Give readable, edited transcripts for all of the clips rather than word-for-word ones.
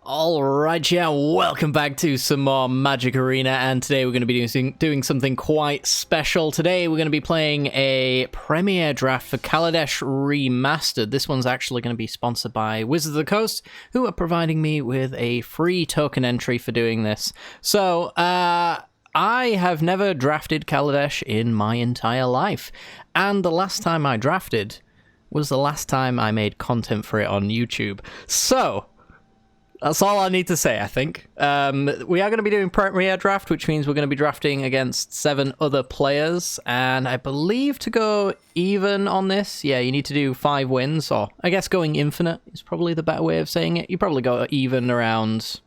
Alright, yeah, welcome back to some more Magic Arena, and today we're going to be doing something quite special. Today we're going to be playing a premiere draft for Kaladesh Remastered. This one's actually going to be sponsored by Wizards of the Coast, who are providing me with a free token entry for doing this. So, I have never drafted Kaladesh in my entire life, and the last time I drafted was the last time I made content for it on YouTube. So that's all I need to say, I think. We are going to be doing Premiere Draft, which means we're going to be drafting against 7 other players. And I believe to go even on this, yeah, you need to do 5 wins. Or I guess going infinite is probably the better way of saying it. You probably go even around...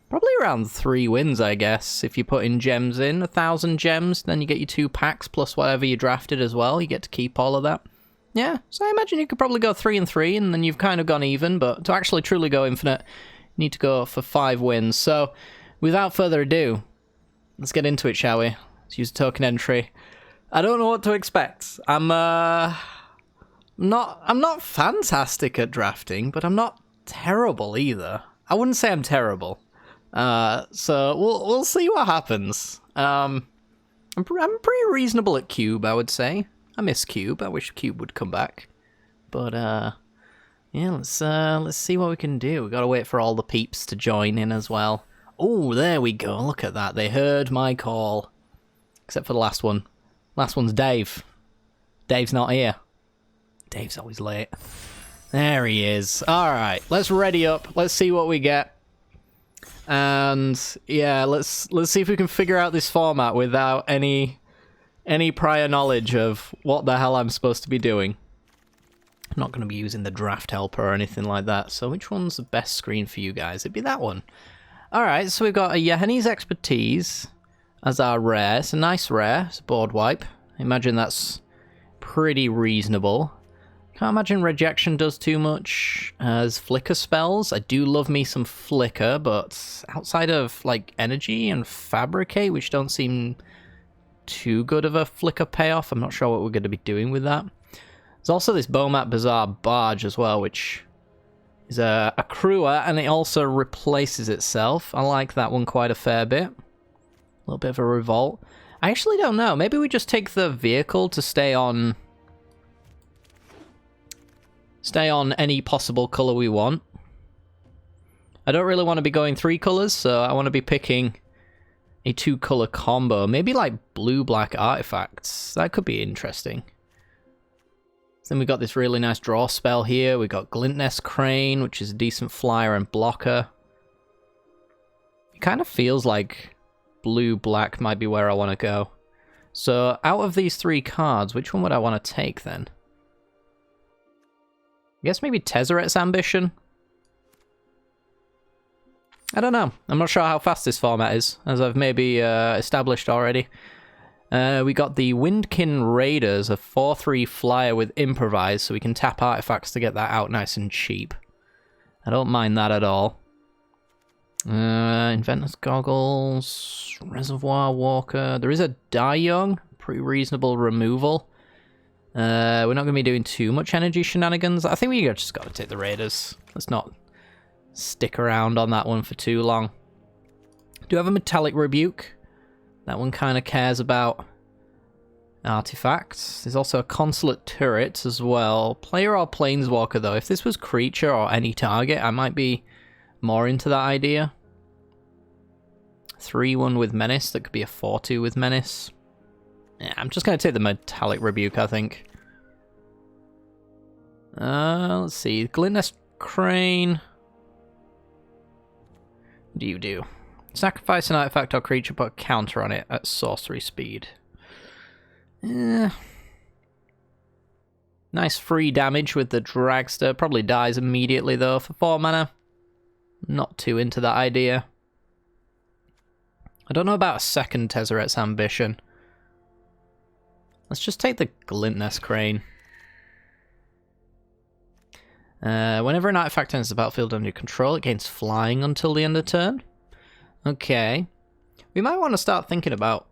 probably around 3 wins, I guess. If you put in gems in, 1,000 gems, then you get your 2 packs plus whatever you drafted as well. You get to keep all of that. Yeah, so I imagine you could probably go 3 and 3, and then you've kind of gone even, but to actually truly go infinite, you need to go for 5 wins. So, without further ado, let's get into it, shall we? Let's use a token entry. I don't know what to expect. I'm not fantastic at drafting, but I'm not terrible either. I wouldn't say I'm terrible. So we'll see what happens. I'm pretty reasonable at Cube, I would say. I miss Cube. I wish Cube would come back. But, yeah, let's see what we can do. We've got to wait for all the peeps to join in as well. Oh, there we go. Look at that. They heard my call. Except for the last one. Last one's Dave. Dave's not here. Dave's always late. There he is. Alright, let's ready up. Let's see what we get. And, yeah, let's see if we can figure out this format without any prior knowledge of what the hell I'm supposed to be doing. I'm not going to be using the draft helper or anything like that, so which one's the best screen for you guys? It'd be that one. Alright, so we've got a Yahane's Expertise as our rare. It's a nice rare. It's a board wipe. I imagine that's pretty reasonable. Can't imagine Rejection does too much as Flicker spells. I do love me some Flicker, but outside of, like, Energy and Fabricate, which don't seem too good of a Flicker payoff. I'm not sure what we're going to be doing with that. There's also this Bomat Bazaar Barge as well, which is a crewer, and it also replaces itself. I like that one quite a fair bit. A little bit of a revolt. I actually don't know. Maybe we just take the vehicle to stay on any possible colour we want. I don't really want to be going 3 colours, so I want to be picking a 2-color combo. Maybe like blue-black artifacts. That could be interesting. Then we got this really nice draw spell here. We got Glintnest Crane, which is a decent flyer and blocker. It kind of feels like blue-black might be where I want to go. So out of these 3 cards, which one would I want to take then? I guess maybe Tezzeret's Ambition? I don't know. I'm not sure how fast this format is, as I've maybe established already. We got the Windkin Raiders, a 4/3 flyer with Improvise, so we can tap artifacts to get that out nice and cheap. I don't mind that at all. Inventor's Goggles, Reservoir Walker. There is a Young, pretty reasonable removal. We're not going to be doing too much energy shenanigans. I think we just got to take the Raiders. Let's not stick around on that one for too long. Do have a Metallic Rebuke. That one kind of cares about artifacts. There's also a Consulate Turret as well. Player or Planeswalker though. If this was creature or any target, I might be more into that idea. 3/1 with Menace. That could be a 4/2 with Menace. Yeah, I'm just going to take the Metallic Rebuke, I think. Let's see. Glintnest Crane. What do you do? Sacrifice an artifact or creature, put a counter on it at sorcery speed. Nice free damage with the Dragster. Probably dies immediately though for 4 mana. Not too into that idea. I don't know about a second Tezzeret's Ambition. Let's just take the Glintnest Crane. Whenever an artifact enters the battlefield under your control, it gains flying until the end of turn. Okay. We might want to start thinking about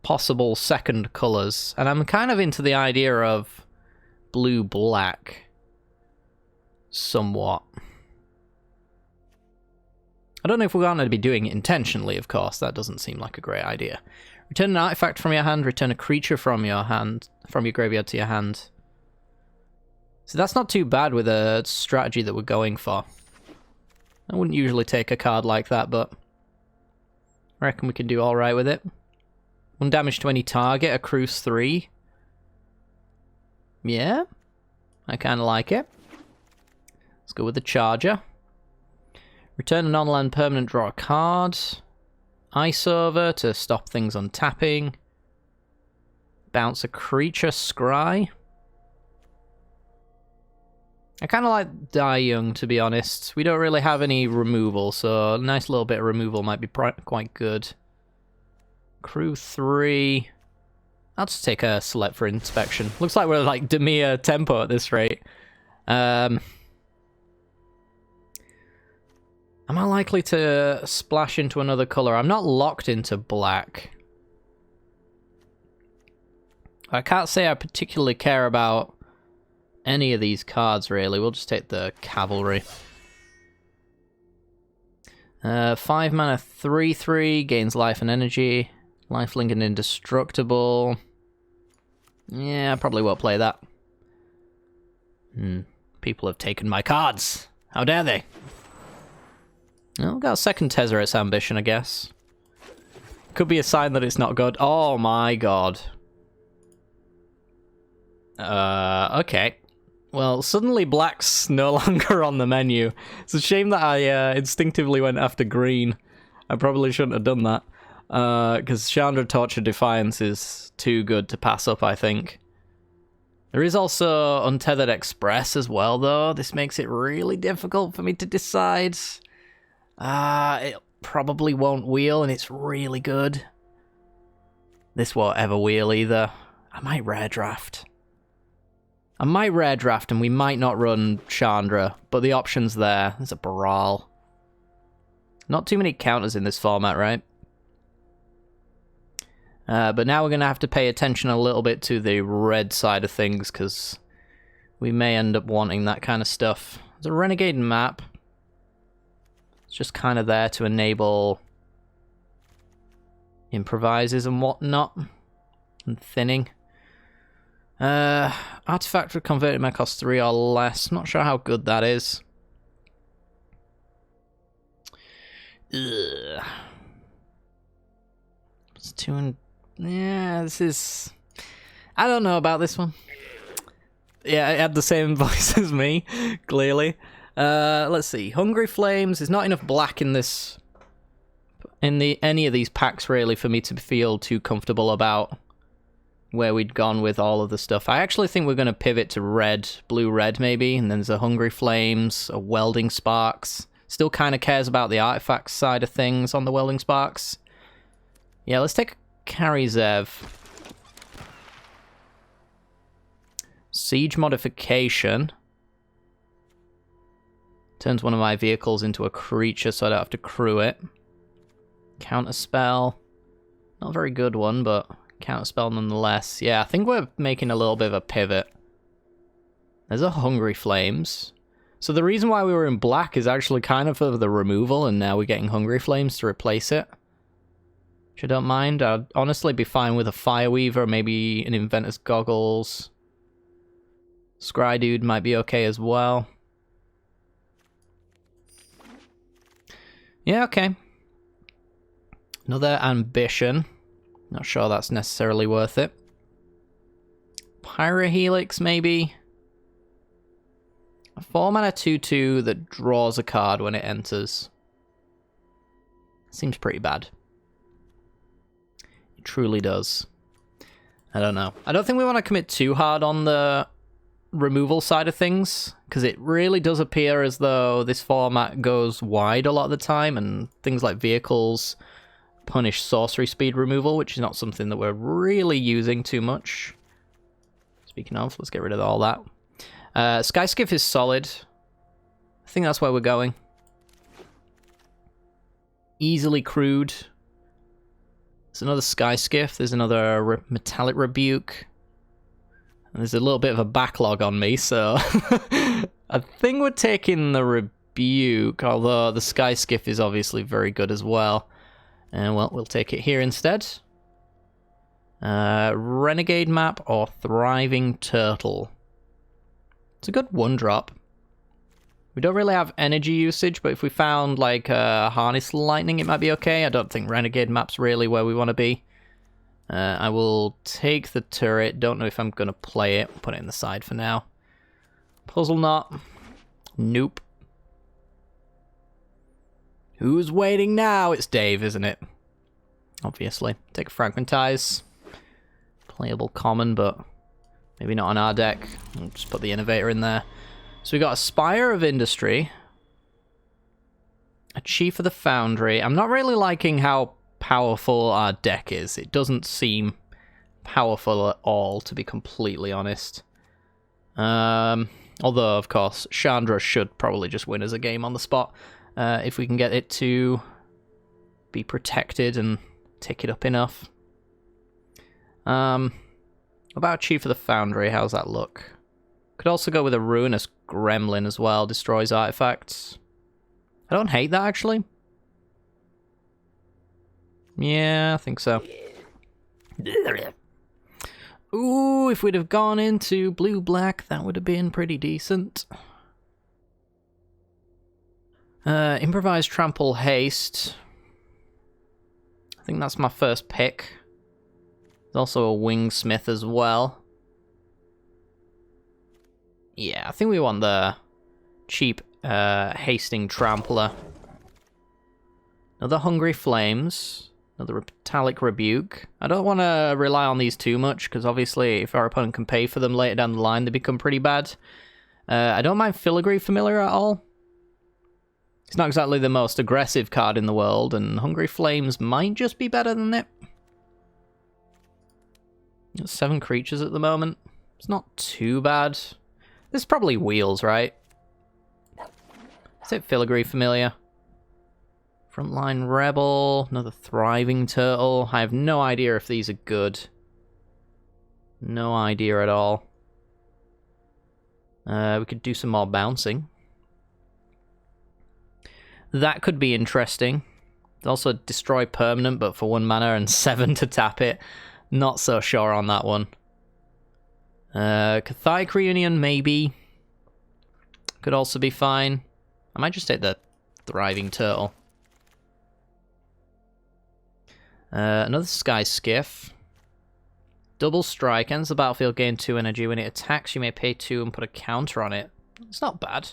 possible second colours, and I'm kind of into the idea of blue-black somewhat. I don't know if we're going to be doing it intentionally, of course. That doesn't seem like a great idea. Return an artifact from your hand. Return a creature from your hand, from your graveyard to your hand. So that's not too bad with a strategy that we're going for. I wouldn't usually take a card like that, but I reckon we can do alright with it. 1 damage to any target, accrues 3. Yeah, I kind of like it. Let's go with the charger. Return an on-land permanent, draw a card. Ice over to stop things untapping. Bounce a creature, scry. I kind of like Die Young, to be honest. We don't really have any removal, so a nice little bit of removal might be quite good. Crew 3. I'll just take a select for inspection. Looks like we're like Demir tempo at this rate. Am I likely to splash into another colour? I'm not locked into black. I can't say I particularly care about any of these cards, really. We'll just take the Cavalry. 5 mana, 3/3, gains life and energy. Lifelink and indestructible. Yeah, I probably won't play that. People have taken my cards. How dare they? Well, got a second Tezzeret's Ambition, I guess. Could be a sign that it's not good. Oh my god. Okay. Well, suddenly black's no longer on the menu. It's a shame that I instinctively went after green. I probably shouldn't have done that. Because Chandra Torture Defiance is too good to pass up, I think. There is also Untethered Express as well, though. This makes it really difficult for me to decide. It probably won't wheel, and it's really good. This won't ever wheel either. I might rare draft. And we might not run Chandra, but the option's there. There's a Baral. Not too many counters in this format, right? But now we're going to have to pay attention a little bit to the red side of things, because we may end up wanting that kind of stuff. There's a Renegade map. It's just kind of there to enable improvises and whatnot, and thinning. Artifact with converted mana costs 3 or less. Not sure how good that is. Ugh. It's 2 and... Yeah, this is... I don't know about this one. Yeah, it had the same voice as me, clearly. Let's see. Hungry Flames. There's not enough black in this... any of these packs, really, for me to feel too comfortable about where we'd gone with all of the stuff. I actually think we're going to pivot to red, blue-red, maybe. And then there's a Hungry Flames, a Welding Sparks. Still kind of cares about the artifacts side of things on the Welding Sparks. Yeah, let's take a Karizev. Siege Modification. Turns one of my vehicles into a creature so I don't have to crew it. Counterspell. Not a very good one, but counterspell nonetheless. Yeah, I think we're making a little bit of a pivot. There's a Hungry Flames. So the reason why we were in black is actually kind of for the removal, and now we're getting Hungry Flames to replace it. Which I don't mind. I'd honestly be fine with a Fireweaver, maybe an Inventor's Goggles. Scry Dude might be okay as well. Yeah, okay. Another Ambition. Not sure that's necessarily worth it. Pyrohelix, maybe. A 4-mana 2/2 that draws a card when it enters. Seems pretty bad. It truly does. I don't know. I don't think we want to commit too hard on the removal side of things, because it really does appear as though this format goes wide a lot of the time, and things like vehicles punish sorcery speed removal, which is not something that we're really using too much. Speaking of, let's get rid of all that. Skyskiff is solid. I think that's where we're going. Easily crewed. There's another Skyskiff. There's another Metallic Rebuke. And there's a little bit of a backlog on me, so I think we're taking the rebuke, although the sky skiff is obviously very good as well. And well, we'll take it here instead. Renegade map or thriving turtle. It's a good 1-drop. We don't really have energy usage, but if we found like harness lightning, it might be okay. I don't think renegade map's really where we want to be. I will take the turret. Don't know if I'm going to play it. Put it in the side for now. Puzzle knot. Nope. Who's waiting now? It's Dave, isn't it? Obviously. Take a fragmentize. Playable common, but maybe not on our deck. We'll just put the innovator in there. So we got a Spire of Industry. A Chief of the Foundry. I'm not really liking how powerful our deck is. It doesn't seem powerful at all, to be completely honest. Although, of course, Chandra should probably just win us a game on the spot. If we can get it to be protected and tick it up enough. About Chief of the Foundry, how's that look? Could also go with a Ruinous Gremlin as well, destroys artifacts. I don't hate that, actually. Yeah, I think so. Ooh, if we'd have gone into blue-black, that would have been pretty decent. Improvised Trample Haste. I think that's my first pick. There's also a Wingsmith as well. Yeah, I think we want the cheap Hasting Trampler. Another Hungry Flames. Another Metallic Rebuke. I don't want to rely on these too much, because obviously if our opponent can pay for them later down the line, they become pretty bad. I don't mind Filigree Familiar at all. It's not exactly the most aggressive card in the world, and Hungry Flames might just be better than it. 7 creatures at the moment. It's not too bad. This is probably Wheels, right? Is it Filigree Familiar? Frontline Rebel, another Thriving Turtle. I have no idea if these are good. No idea at all. We could do some more bouncing. That could be interesting. Also destroy permanent, but for 1 mana and 7 to tap it. Not so sure on that one. Cathartic Reunion, maybe. Could also be fine. I might just take the Thriving Turtle. Another Sky Skiff. Double Strike. Ends the battlefield, gain 2 energy. When it attacks, you may pay 2 and put a counter on it. It's not bad.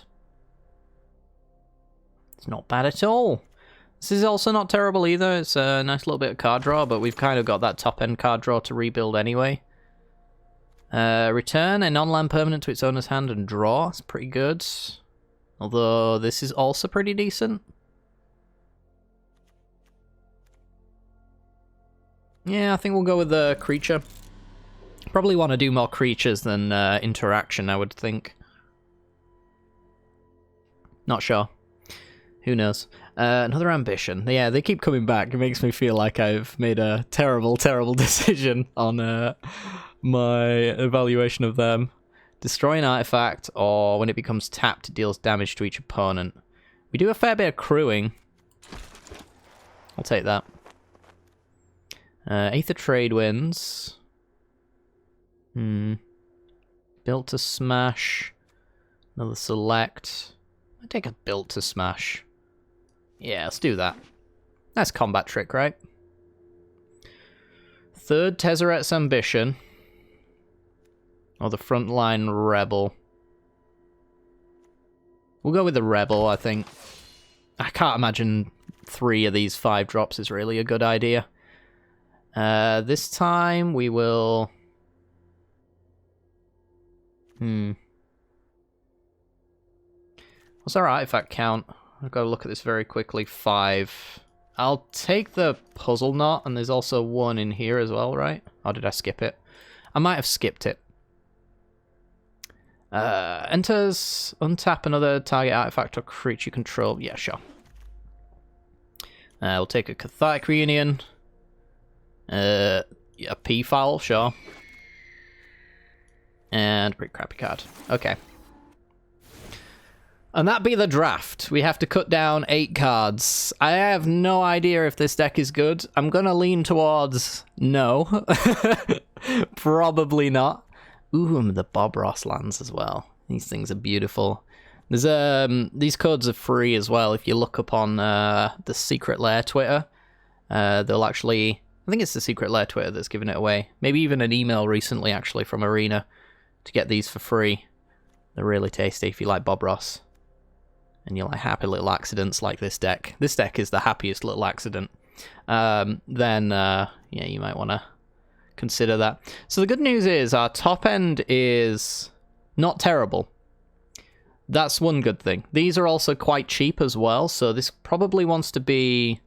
It's not bad at all. This is also not terrible either. It's a nice little bit of card draw, but we've kind of got that top-end card draw to rebuild anyway. Return a non-land permanent to its owner's hand and draw. It's pretty good. Although this is also pretty decent. Yeah, I think we'll go with the creature. Probably want to do more creatures than interaction, I would think. Not sure. Who knows? Another ambition. Yeah, they keep coming back. It makes me feel like I've made a terrible, terrible decision on my evaluation of them. Destroy an artifact, or when it becomes tapped, it deals damage to each opponent. We do a fair bit of crewing. I'll take that. Aether Trade Winds. Built to Smash. Another Select. I'll take a Built to Smash. Yeah, let's do that. Nice combat trick, right? Third Tezzeret's Ambition. Or the Frontline Rebel. We'll go with the Rebel, I think. I can't imagine 3 of these 5 drops is really a good idea. This time we will... What's our artifact count? I've got to look at this very quickly. 5. I'll take the Puzzle Knot, and there's also 1 in here as well, right? Or did I skip it? I might have skipped it. Enters, untap another target artifact or creature you control. Yeah, sure. We'll take a Cathartic Reunion. Yeah, P-Foul, sure. And pretty crappy card. Okay. And that be the draft. We have to cut down 8 cards. I have no idea if this deck is good. I'm gonna lean towards no. Probably not. Ooh, the Bob Ross lands as well. These things are beautiful. There's these codes are free as well. If you look up on the Secret Lair Twitter, they'll actually... I think it's the Secret Lair Twitter that's giving it away. Maybe even an email recently, actually, from Arena to get these for free. They're really tasty if you like Bob Ross. And you like happy little accidents like this deck. This deck is the happiest little accident. Yeah, you might want to consider that. So the good news is our top end is not terrible. That's one good thing. These are also quite cheap as well, so this probably wants to be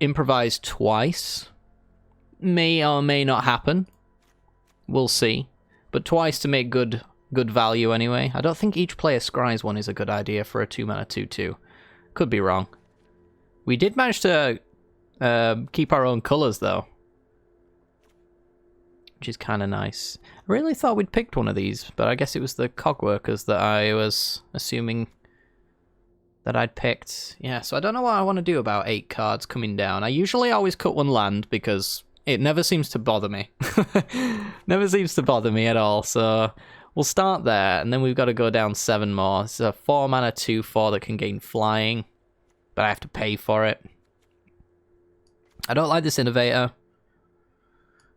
improvised twice. May or may not happen. We'll see. But twice to make good value anyway. I don't think each player scries one is a good idea for a 2-mana 2/2. Could be wrong. We did manage to keep our own colours though, which is kind of nice. I really thought we'd picked one of these, but I guess it was the Cogworkers that I was assuming that I'd picked. Yeah, so I don't know what I want to do about 8 cards coming down. I usually always cut one land because it never seems to bother me. Never seems to bother me at all, so we'll start there, and then we've got to go down 7 more. This is a 4-mana 2/4 that can gain flying, but I have to pay for it. I don't like this Innovator.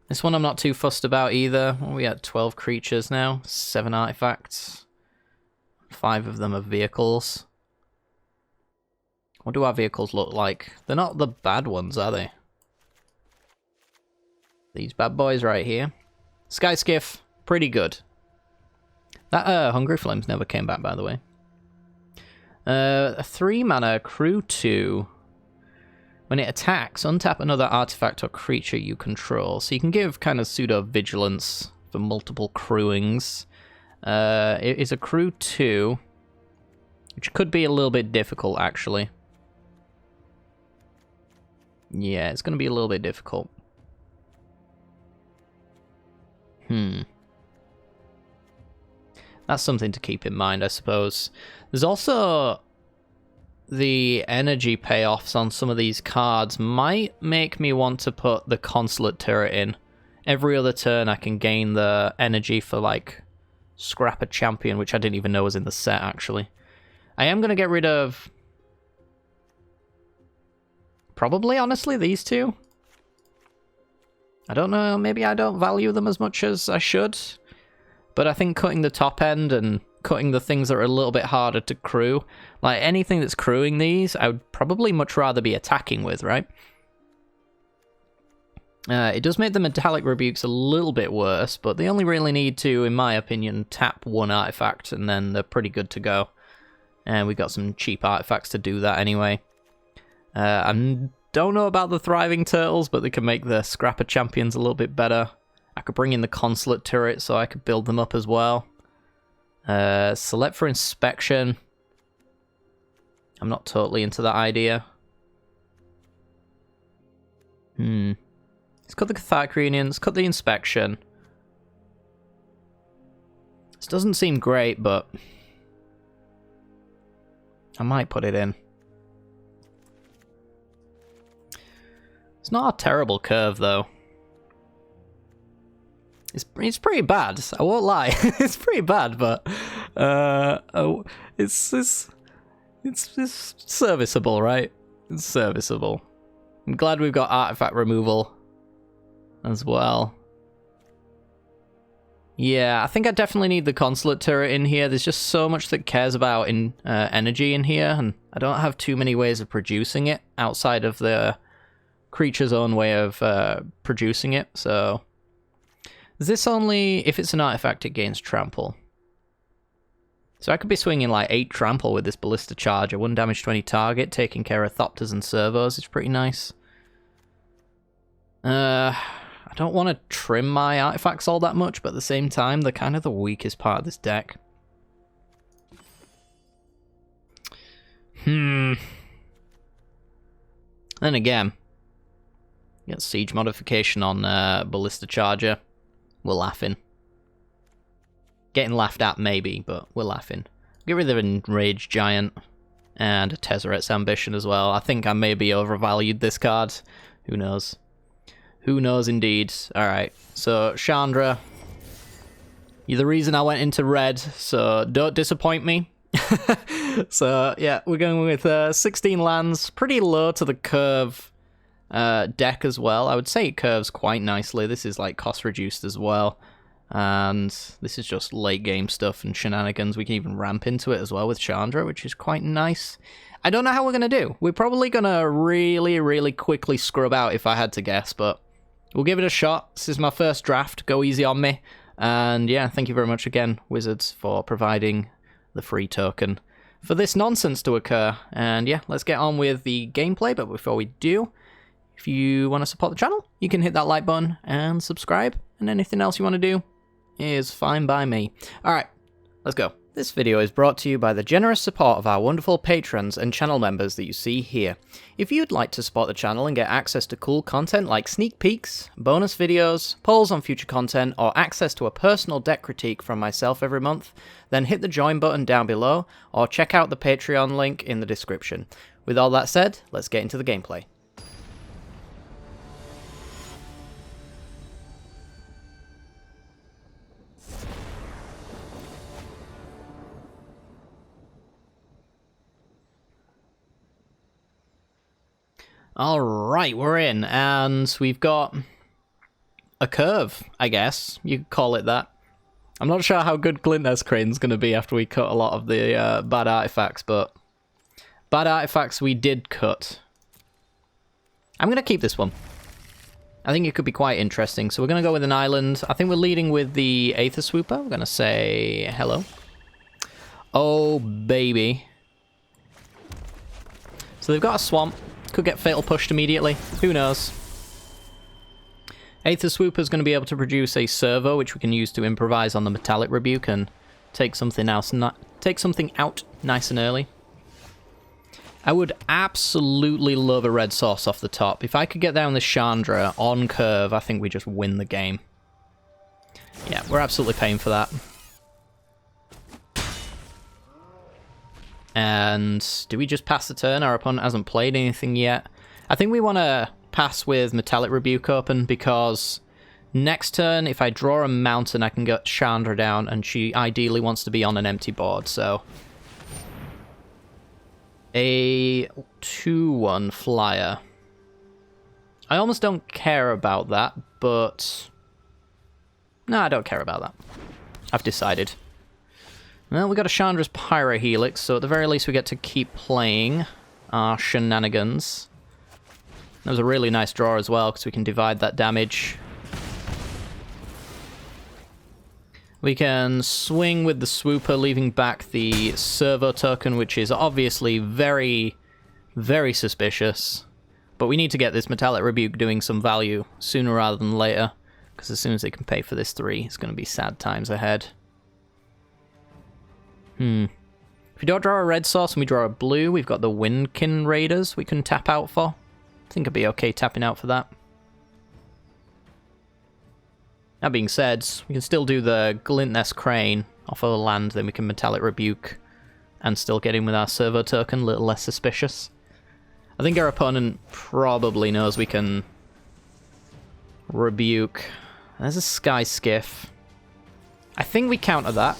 This one I'm not too fussed about either. Well, we at 12 creatures now, 7 artifacts. 5 of them are vehicles. What do our vehicles look like? They're not the bad ones, are they? These bad boys right here. Sky Skiff, pretty good. That Hungry Flames never came back, by the way. A 3-mana Crew 2. When it attacks, untap another artifact or creature you control. So you can give kind of pseudo-vigilance for multiple crewings. It is a Crew 2, which could be a little bit difficult, actually. Yeah, it's going to be a little bit difficult. That's something to keep in mind, I suppose. There's also the energy payoffs on some of these cards might make me want to put the Consulate Turret in. Every other turn I can gain the energy for, like, Scrap a Champion, which I didn't even know was in the set, actually. I am going to get rid of... probably, honestly, these two. I don't know, maybe I don't value them as much as I should. But I think cutting the top end and cutting the things that are a little bit harder to crew, like anything that's crewing these, I would probably much rather be attacking with, right? It does make the Metallic Rebukes a little bit worse, but they only really need to, in my opinion, tap 1 artifact, and then they're pretty good to go. And we got some cheap artifacts to do that anyway. I don't know about the Thriving Turtles, but they can make the Scrapper Champions a little bit better. I could bring in the Consulate Turret so I could build them up as well. Select for Inspection. I'm not totally into that idea. Let's cut the Cathartic Reunion, let's cut the Inspection. This doesn't seem great, but I might put it in. It's not a terrible curve, though. It's pretty bad. I won't lie. It's pretty bad, but it's serviceable, right? It's serviceable. I'm glad we've got artifact removal as well. Yeah, I think I definitely need the Consulate Turret in here. There's just so much that cares about energy in here, and I don't have too many ways of producing it outside of the creature's own way of producing it, so... Is this only... if it's an artifact, it gains trample. So I could be swinging like 8 trample with this Ballista Charger. 1 damage to any target, taking care of Thopters and Servos. It's pretty nice. I don't want to trim my artifacts all that much, but at the same time, they're kind of the weakest part of this deck. Then again, get Siege modification on Ballista Charger. We're laughing. Getting laughed at, maybe, but we're laughing. Get rid of an Enraged Giant and a Tezzeret's Ambition as well. I think I maybe overvalued this card. Who knows? Who knows indeed. Alright, so Chandra, you're the reason I went into red, so don't disappoint me. So yeah, we're going with 16 lands, pretty low to the curve deck as well. I would say it curves quite nicely. This is like cost reduced as well. And this is just late game stuff and shenanigans. We can even ramp into it as well with Chandra, which is quite nice. I don't know how we're going to do. We're probably going to really quickly scrub out if I had to guess, but we'll give it a shot. This is my first draft. Go easy on me. And yeah, thank you very much again, Wizards, for providing the free token for this nonsense to occur. And yeah, let's get on with the gameplay. But before we do, if you want to support the channel, you can hit that like button and subscribe. And anything else you want to do is fine by me. Alright, let's go. This video is brought to you by the generous support of our wonderful patrons and channel members that you see here. If you'd like to support the channel and get access to cool content like sneak peeks, bonus videos, polls on future content, or access to a personal deck critique from myself every month, then hit the join button down below, or check out the Patreon link in the description. With all that said, let's get into the gameplay. Alright, we're in, and we've got a curve, I guess. You could call it that. I'm not sure how good Glintnest Crane's going to be after we cut a lot of the bad artifacts, but bad artifacts we did cut. I'm going to keep this one. I think it could be quite interesting. So we're going to go with an island. I think we're leading with the Aether Swooper. We're going to say hello. Oh, baby. So they've got a swamp. Could get Fatal Pushed immediately. Who knows? Aether Swooper's going to be able to produce a servo, which we can use to improvise on the Metallic Rebuke and take something else, take something out nice and early. I would absolutely love a red source off the top. If I could get down this Chandra on curve, I think we just win the game. Yeah, we're absolutely paying for that. And do we just pass the turn? Our opponent hasn't played anything yet. I think we want to pass with Metallic Rebuke open because next turn, if I draw a mountain, I can get Chandra down, and she ideally wants to be on an empty board, so... A 2/1 flyer. I almost don't care about that, but... No, I don't care about that. I've decided. Well, we got a Chandra's Pyrohelix, so at the very least we get to keep playing our shenanigans. That was a really nice draw as well, because we can divide that damage. We can swing with the Swooper, leaving back the Servo token, which is obviously very, very suspicious. But we need to get this Metallic Rebuke doing some value sooner rather than later, because as soon as they can pay for this 3, it's going to be sad times ahead. If we don't draw a red source and we draw a blue, we've got the Windkin Raiders we can tap out for. I think I'd be okay tapping out for that. That being said, we can still do the Glintnest Crane off of the land, then we can Metallic Rebuke and still get in with our Servo token, a little less suspicious. I think our opponent probably knows we can Rebuke. There's a Sky Skiff. I think we counter that.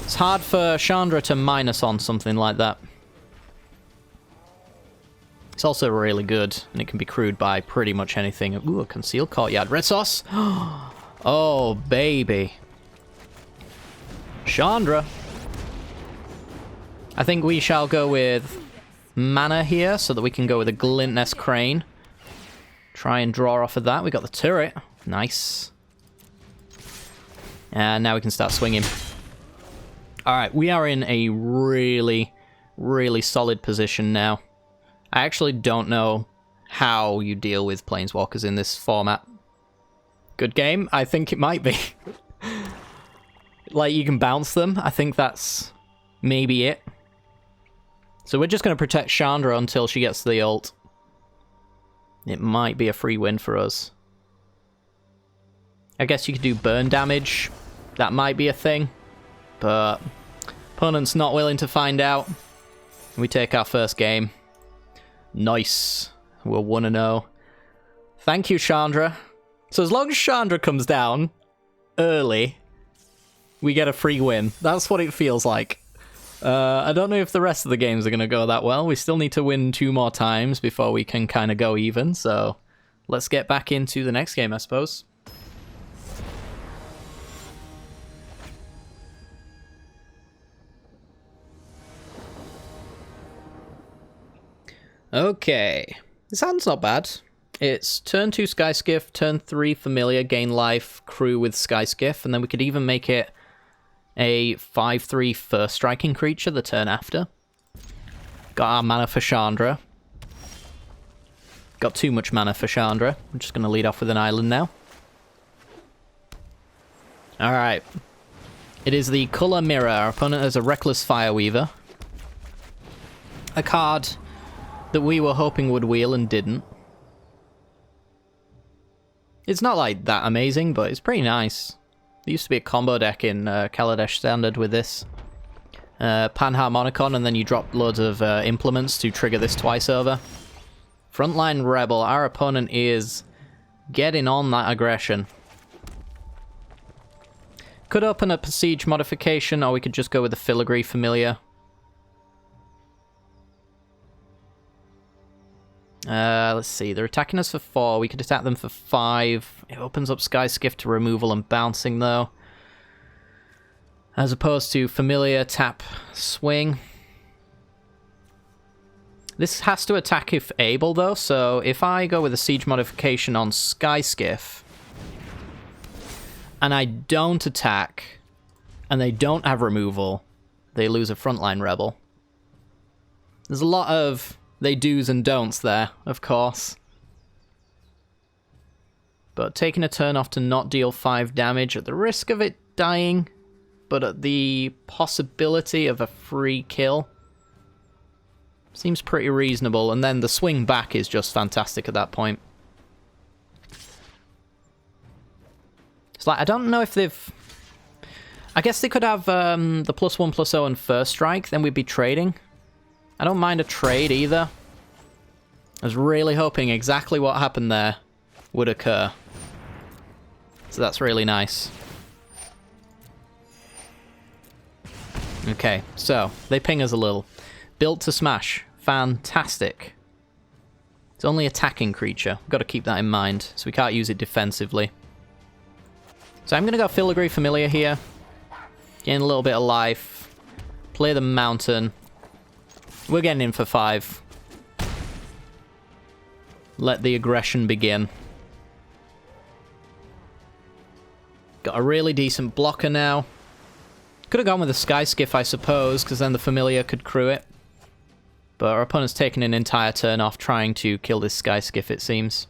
It's hard for Chandra to minus on something like that. It's also really good, and it can be crewed by pretty much anything. Ooh, a Concealed Courtyard. Red sauce! Oh, baby. Chandra. I think we shall go with mana here, so that we can go with a Glintnest Crane. Try and draw off of that. We got the turret. Nice. And now we can start swinging. Alright, we are in a really, really solid position now. I actually don't know how you deal with Planeswalkers in this format. Good game? I think it might be. Like, you can bounce them. I think that's maybe it. So we're just going to protect Chandra until she gets the ult. It might be a free win for us. I guess you could do burn damage. That might be a thing. But Opponent's not willing to find out. We take our first game. Nice. We're 1-0. Thank you, Chandra. So as long as Chandra comes down early, we get a free win. That's what it feels like. I don't know if the rest of the games are going to go that well. We still need to win 2 more times before we can kind of go even. So let's get back into the next game, I suppose. Okay, this hand's not bad. It's turn 2 Skyskiff, turn 3 Familiar, gain life, crew with Skyskiff, and then we could even make it a 5/3 first striking creature the turn after. Got our mana for Chandra. Got too much mana for Chandra. I'm just going to lead off with an island now. Alright. It is the Color Mirror. Our opponent has a Reckless Fireweaver. A card that we were hoping would wheel and didn't. It's not like that amazing, but it's pretty nice. There used to be a combo deck in Kaladesh Standard with this. Panharmonicon, and then you drop loads of implements to trigger this twice over. Frontline Rebel. Our opponent is getting on that aggression. Could open up a Siege modification, or we could just go with the Filigree Familiar. Let's see, they're attacking us for 4, we could attack them for 5. It opens up Skyskiff to removal and bouncing though. As opposed to Familiar, tap, swing. This has to attack if able though, so if I go with a Siege modification on Skyskiff, and I don't attack, and they don't have removal, they lose a Frontline Rebel. There's a lot of they do's and don'ts there, of course. But taking a turn off to not deal 5 damage at the risk of it dying, but at the possibility of a free kill, seems pretty reasonable. And then the swing back is just fantastic at that point. It's like, I don't know if they've... I guess they could have the +1/+0 and first strike, then we'd be trading. I don't mind a trade either. I was really hoping exactly what happened there would occur. So that's really nice. Okay, so they ping us a little. Built to smash. Fantastic. It's only attacking creature. Got to keep that in mind, so we can't use it defensively. So I'm going to go Filigree Familiar here. Gain a little bit of life. Play the Mountain. We're getting in for 5. Let the aggression begin. Got a really decent blocker now. Could have gone with a Skyskiff, I suppose, because then the Familiar could crew it. But our opponent's taking an entire turn off trying to kill this Skyskiff, it seems.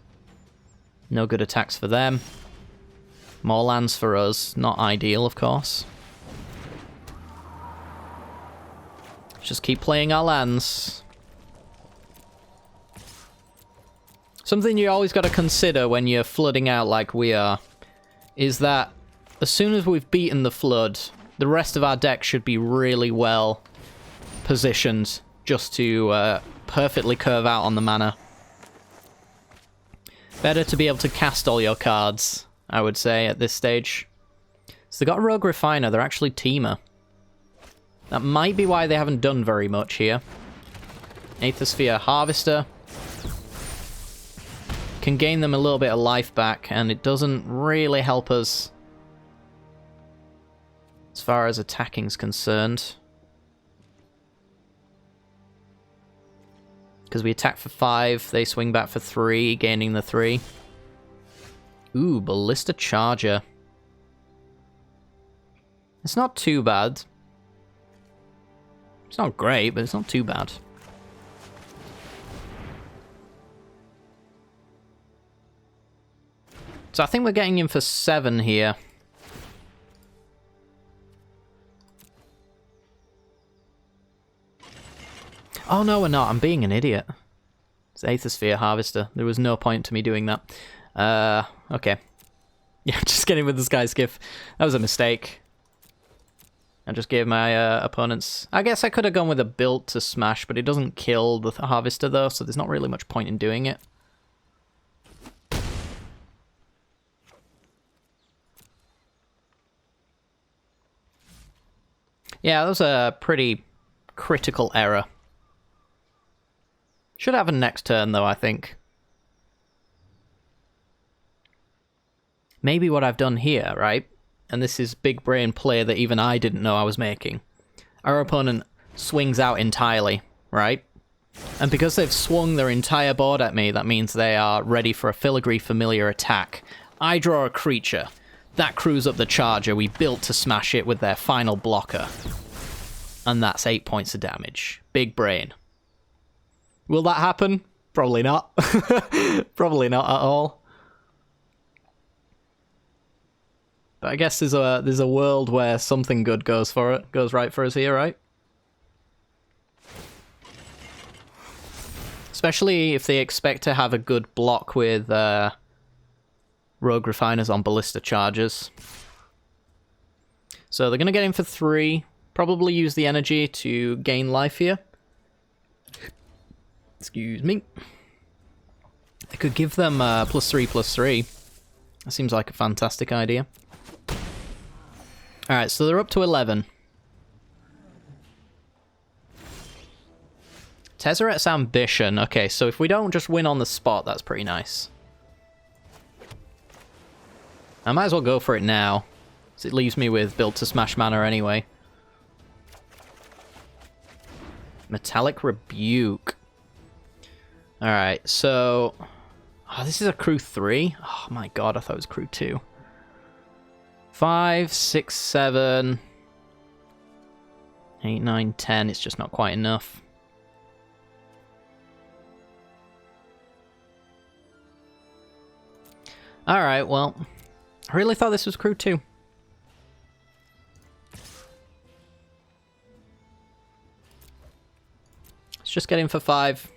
No good attacks for them. More lands for us. Not ideal, of course. Just keep playing our lands. Something you always got to consider when you're flooding out like we are is that as soon as we've beaten the flood, the rest of our deck should be really well positioned just to perfectly curve out on the mana. Better to be able to cast all your cards, I would say, at this stage. So they got a Rogue Refiner, they're actually Teamer. That might be why they haven't done very much here. Aethersphere Harvester. Can gain them a little bit of life back, and it doesn't really help us as far as attacking's concerned. Because we attack for 5, they swing back for 3, gaining the 3. Ooh, Ballista Charger. It's not too bad. It's not great, but it's not too bad. So I think we're getting in for 7 here. Oh no, we're not. I'm being an idiot. It's Aethersphere Harvester. There was no point to me doing that. Okay. Yeah, just getting with the Skyskiff. That was a mistake. I just gave my opponents... I guess I could have gone with a build to smash, but it doesn't kill the Harvester, though, so there's not really much point in doing it. Yeah, that was a pretty critical error. Should have a next turn, though, I think. Maybe what I've done here, right? And this is big brain play that even I didn't know I was making. Our opponent swings out entirely, right? And because they've swung their entire board at me, that means they are ready for a filigree familiar attack. I draw a creature. That crews up the charger we built to smash it with their final blocker. And that's 8 points of damage. Big brain. Will that happen? Probably not. Probably not at all. But I guess there's a world where something good goes right for us here, right? Especially if they expect to have a good block with Rogue Refiners on Ballista Chargers. So they're going to get in for 3. Probably use the energy to gain life here. Excuse me. I could give them +3/+3. That seems like a fantastic idea. Alright, so they're up to 11. Tezzeret's Ambition. Okay, so if we don't just win on the spot, that's pretty nice. I might as well go for it now, because it leaves me with build to smash mana anyway. Metallic Rebuke. Alright, so... Oh, this is a crew 3? Oh my god, I thought it was crew 2. 5, 6, 7... 8, 9, 10. It's just not quite enough. Alright, well... I really thought this was crew 2. Let's just get in for 5.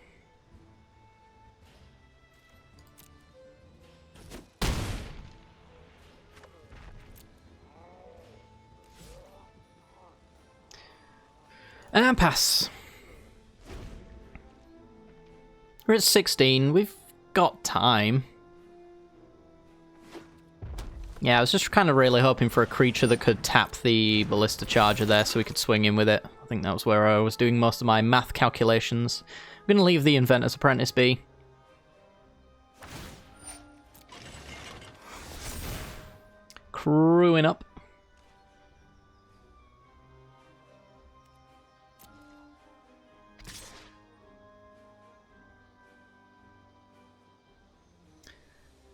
And pass. We're at 16. We've got time. Yeah, I was just kind of really hoping for a creature that could tap the Ballista Charger there so we could swing in with it. I think that was where I was doing most of my math calculations. I'm going to leave the Inventor's Apprentice be. Crewing up.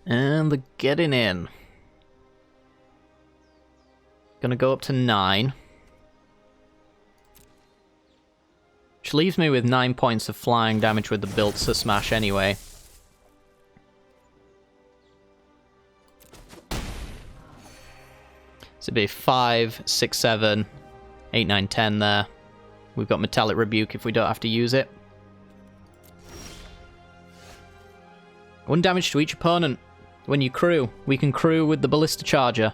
And the getting in. Gonna go up to 9. Which leaves me with 9 points of flying damage with the built to smash anyway. So it'd be 5, 6, 7, 8, 9, 10 there. We've got Metallic Rebuke if we don't have to use it. 1 damage to each opponent. When you crew, we can crew with the Ballista Charger.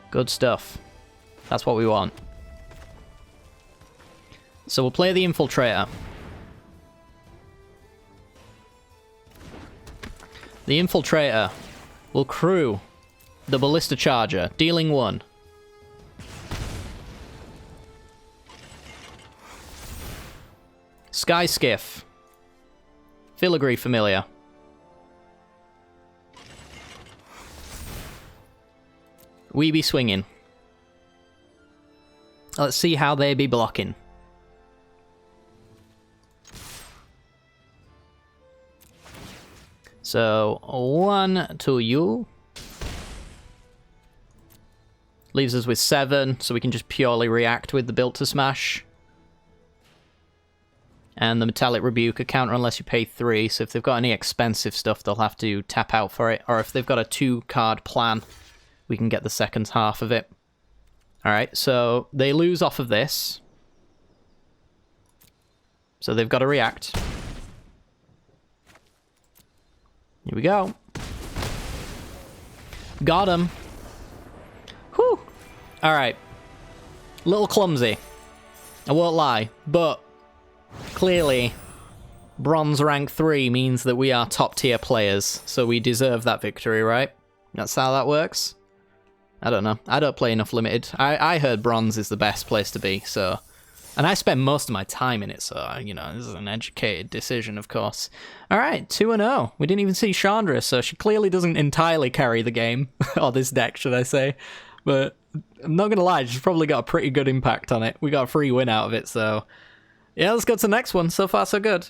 Good stuff. That's what we want. So we'll play the Infiltrator. The Infiltrator will crew the Ballista Charger, dealing 1. Sky Skiff. Filigree Familiar. We be swinging. Let's see how they be blocking. So, 1 to you. Leaves us with 7, so we can just purely react with the built to smash. And the Metallic Rebuke, a counter unless you pay 3, so if they've got any expensive stuff, they'll have to tap out for it. Or if they've got a 2-card plan, we can get the second half of it. Alright, so they lose off of this. So they've got to react. Here we go. Got him. Whew. Alright. little clumsy. I won't lie, but clearly bronze rank 3 means that we are top tier players, so we deserve that victory, right? That's how that works? I don't know. I don't play enough limited. I heard bronze is the best place to be, so... And I spend most of my time in it, so, you know, this is an educated decision, of course. Alright, 2-0. We didn't even see Chandra, so she clearly doesn't entirely carry the game. Or this deck, should I say. But I'm not gonna lie, she's probably got a pretty good impact on it. We got a free win out of it, so... Yeah, let's go to the next one. So far, so good.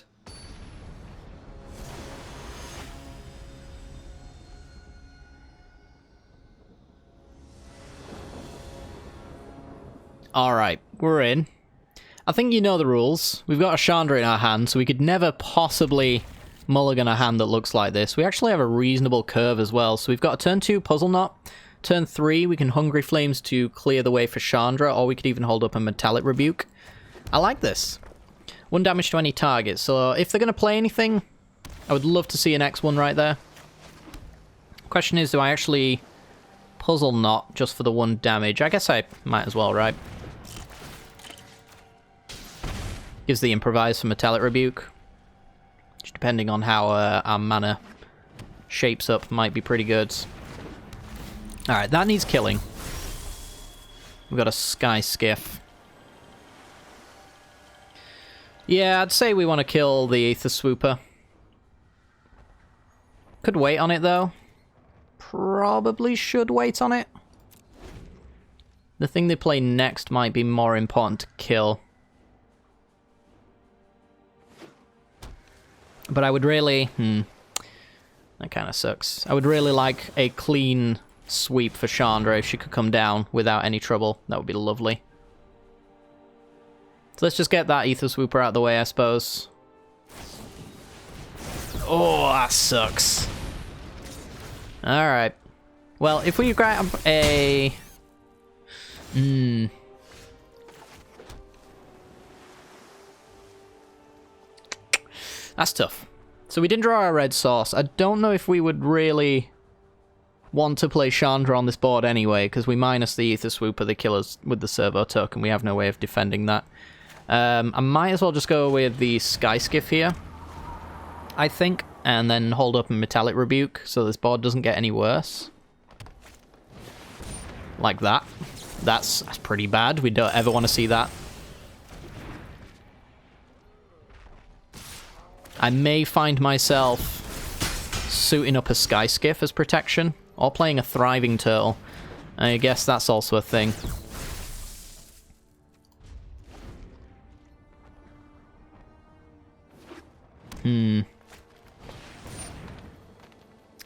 Alright, we're in. I think you know the rules. We've got a Chandra in our hand, so we could never possibly mulligan a hand that looks like this. We actually have a reasonable curve as well. So we've got a turn 2 Puzzle Knot. Turn 3, we can Hungry Flames to clear the way for Chandra, or we could even hold up a Metallic Rebuke. I like this. 1 damage to any target. So if they're going to play anything, I would love to see an X1 right there. Question is, do I actually Puzzle Knot just for the 1 damage? I guess I might as well, right? Gives the Improvise for Metallic Rebuke. Which, depending on how our mana shapes up, might be pretty good. Alright, that needs killing. We've got a Sky Skiff. Yeah, I'd say we want to kill the Aether Swooper. Could wait on it, though. Probably should wait on it. The thing they play next might be more important to kill. But I would really... that kind of sucks. I would really like a clean sweep for Chandra if she could come down without any trouble. That would be lovely. So let's just get that Aether Swooper out of the way, I suppose. Oh, that sucks. Alright. Well, if we grab a... That's tough. So we didn't draw our red source. I don't know if we would really want to play Chandra on this board anyway, because we minus the Aether Swooper, they kill us with the servo token. We have no way of defending that. I might as well just go with the Sky Skiff here, I think, and then hold up a Metallic Rebuke so this board doesn't get any worse. Like that. That's pretty bad. We don't ever want to see that. I may find myself suiting up a Sky Skiff as protection, or playing a Thriving Turtle. I guess that's also a thing.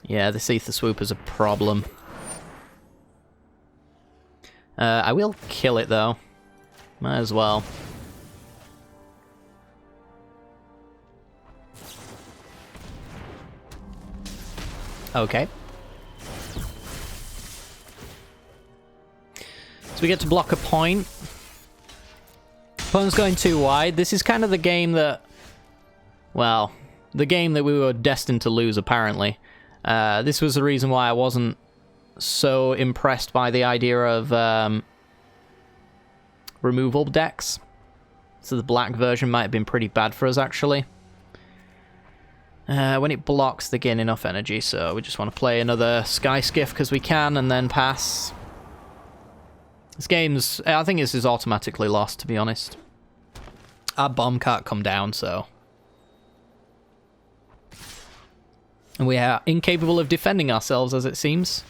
Yeah, this Aether Swooper's a problem. I will kill it, though. Might as well. Okay. So we get to block a point. Opponent's going too wide. This is kind of the game that... Well, the game that we were destined to lose, apparently. This was the reason why I wasn't so impressed by the idea of removal decks. So the black version might have been pretty bad for us, actually. When it blocks, they gain enough energy, so we just want to play another Sky Skiff because we can, and then pass. This game's... I think this is automatically lost, to be honest. Our bomb can't come down, so... And we are incapable of defending ourselves, as it seems.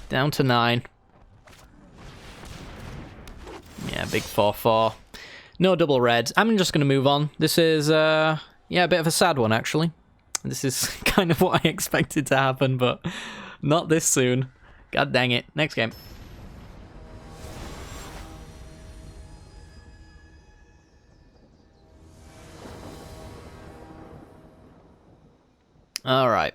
Down to 9. Yeah, big 4-4. No double red. I'm just going to move on. This is, yeah, a bit of a sad one, actually. This is kind of what I expected to happen, but not this soon. God dang it. Next game. Alright.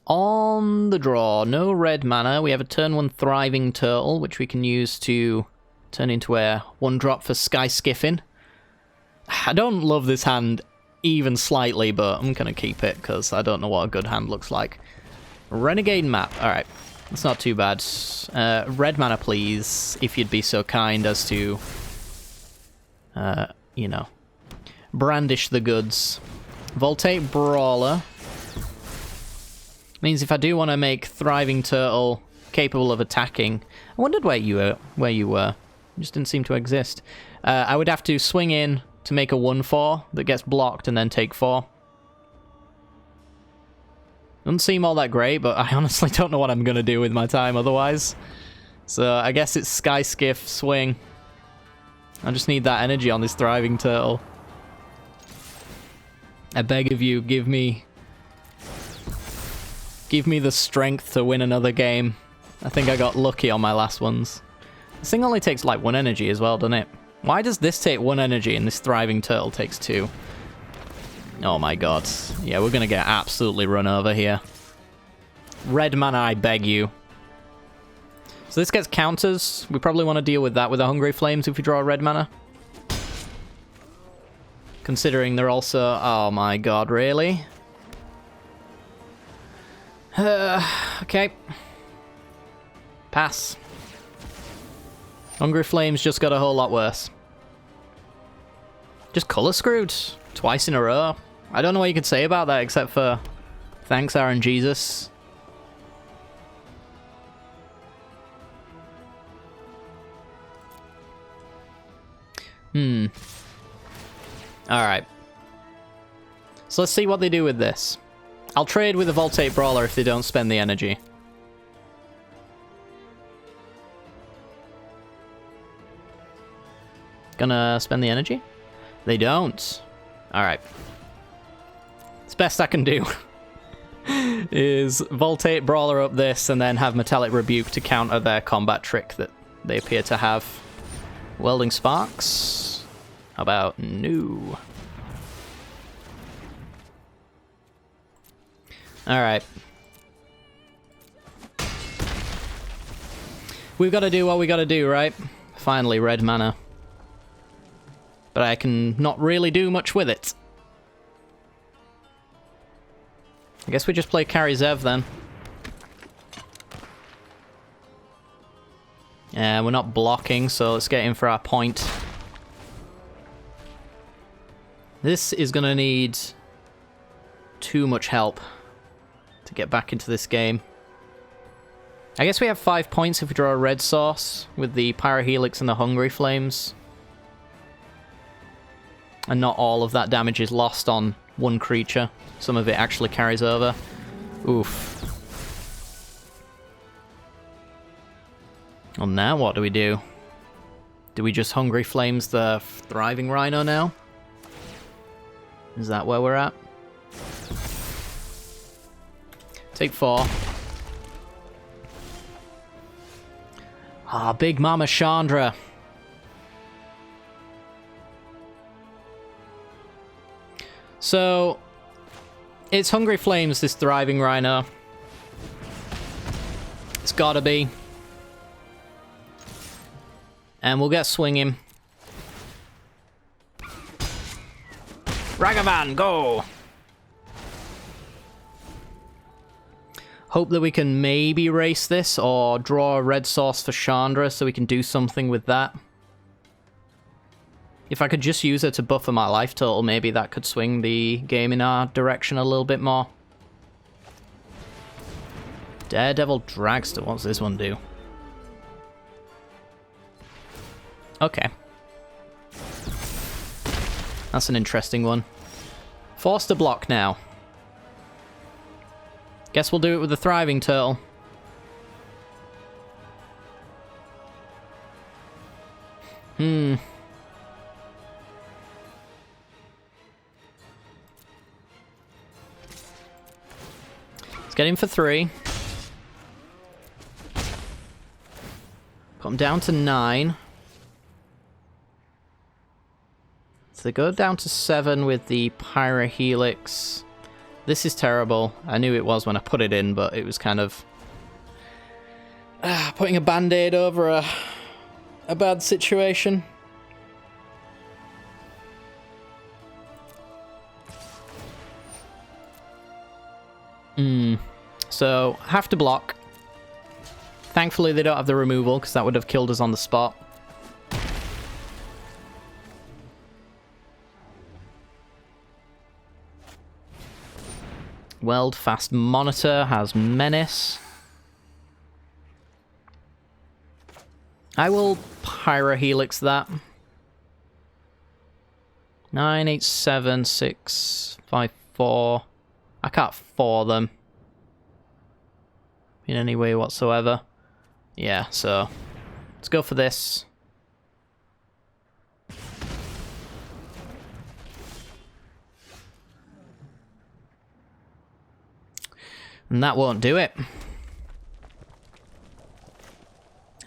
On the draw, no red mana. We have a turn 1 Thriving Turtle, which we can use to turn into a 1-drop for Sky Skiffing. I don't love this hand even slightly, but I'm going to keep it because I don't know what a good hand looks like. Renegade Map. Alright. It's not too bad. Red mana, please, if you'd be so kind as to, you know, brandish the goods. Voltaic Brawler means if I do want to make Thriving Turtle capable of attacking... I wondered where you were. You just didn't seem to exist. I would have to swing in to make a 1/4 that gets blocked and then take 4. Doesn't seem all that great, but I honestly don't know what I'm going to do with my time otherwise. So I guess it's Sky Skiff, swing. I just need that energy on this Thriving Turtle. I beg of you, give me the strength to win another game. I think I got lucky on my last ones. This thing only takes like 1 energy as well, doesn't it? Why does this take 1 energy and this Thriving Turtle takes 2? Oh my god. Yeah, we're gonna get absolutely run over here. Red mana, I beg you. So this gets counters. We probably want to deal with that with the Hungry Flames if we draw a red mana. Considering they're also... Oh my god, really? Okay. Pass. Hungry Flames just got a whole lot worse. Just color screwed twice in a row. I don't know what you could say about that except for thanks, Aaron Jesus. Alright. So let's see what they do with this. I'll trade with a Voltaic Brawler if they don't spend the energy. Gonna spend the energy? They don't. Alright. It's best I can do. Is Voltaic Brawler up this and then have Metallic Rebuke to counter their combat trick that they appear to have. Welding Sparks? How about no? Alright. We've got to do what we got to do, right? Finally, red mana. But I can not really do much with it. I guess we just play Carry Zev then. Yeah, we're not blocking, so let's get in for our point. This is going to need too much help to get back into this game. I guess we have 5 points if we draw a red source with the Pyrohelix and the Hungry Flames. And not all of that damage is lost on one creature. Some of it actually carries over. Oof. Well, now what do we do? Do we just Hungry Flames the Thriving Rhino now? Is that where we're at? Take 4. Ah, Big Mama Chandra. So, it's Hungry Flames, this Thriving Rhino. It's gotta be. And we'll get swinging. Ragavan, go! Hope that we can maybe race this or draw a red source for Chandra so we can do something with that. If I could just use her to buffer my life total, maybe that could swing the game in our direction a little bit more. Daredevil Dragster, what's this one do? Okay. That's an interesting one. Forced to block now. Guess we'll do it with the Thriving Turtle. Let's get him for 3. Put him down to 9. So they go down to 7 with the Pyrohelix. This is terrible. I knew it was when I put it in, but it was kind of... putting a band-aid over a bad situation. So, have to block. Thankfully, they don't have the removal, because that would have killed us on the spot. Weld Fast Monitor has Menace. I will Pyrohelix that. 9, 8, 7, 6, 5, 4. I can't 4 them in any way whatsoever. Yeah, so let's go for this. And that won't do it.